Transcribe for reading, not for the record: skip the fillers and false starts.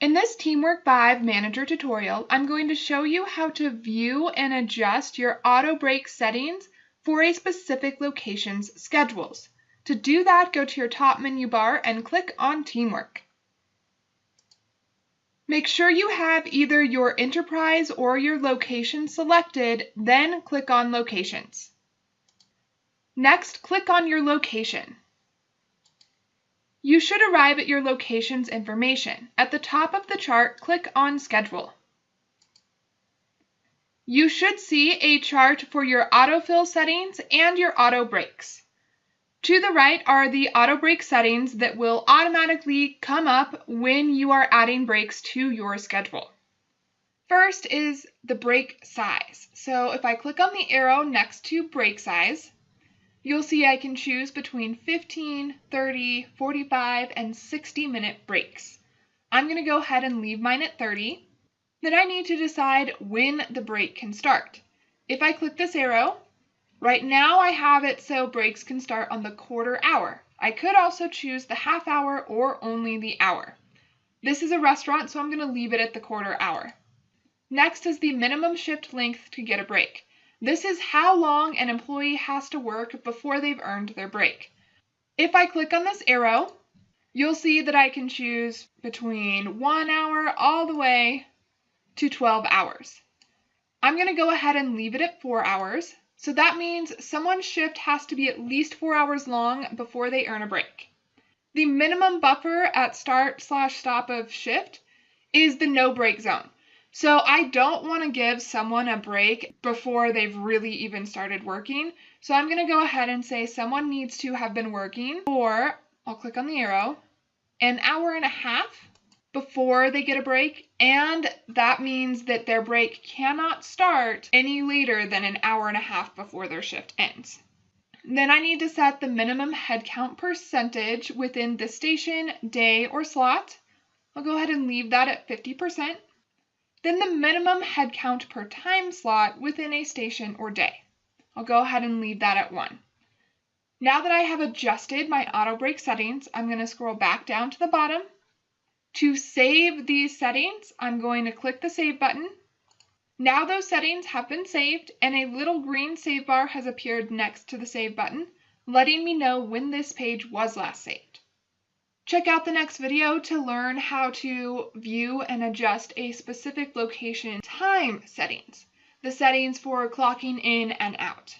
In this Teamwork 5 Manager tutorial, I'm going to show you how to view and adjust your auto break settings for a specific location's schedules. To do that, go to your top menu bar and click on Teamwork. Make sure you have either your enterprise or your location selected, then click on Locations. Next, click on your location. You should arrive at your location's information. At the top of the chart, click on Schedule. You should see a chart for your autofill settings and your auto breaks. To the right are the auto break settings that will automatically come up when you are adding breaks to your schedule. First is the break size. So if I click on the arrow next to break size, you'll see I can choose between 15, 30, 45, and 60-minute breaks. I'm going to go ahead and leave mine at 30. Then I need to decide when the break can start. If I click this arrow, right now I have it so breaks can start on the quarter hour. I could also choose the half hour or only the hour. This is a restaurant, so I'm going to leave it at the quarter hour. Next is the minimum shift length to get a break. This is how long an employee has to work before they've earned their break. If I click on this arrow, you'll see that I can choose between 1 hour all the way to 12 hours. I'm going to go ahead and leave it at 4 hours. So that means someone's shift has to be at least 4 hours long before they earn a break. The minimum buffer at start/stop of shift is the no break zone. So I don't want to give someone a break before they've really even started working. So I'm going to go ahead and say someone needs to have been working for, I'll click on the arrow, an hour and a half before they get a break. And that means that their break cannot start any later than an hour and a half before their shift ends. Then I need to set the minimum headcount percentage within the station, day, or slot. I'll go ahead and leave that at 50%. Then the minimum headcount per time slot within a station or day. I'll go ahead and leave that at 1. Now that I have adjusted my auto break settings, I'm going to scroll back down to the bottom. To save these settings, I'm going to click the Save button. Now those settings have been saved and a little green save bar has appeared next to the Save button, letting me know when this page was last saved. Check out the next video to learn how to view and adjust a specific location time settings, the settings for clocking in and out.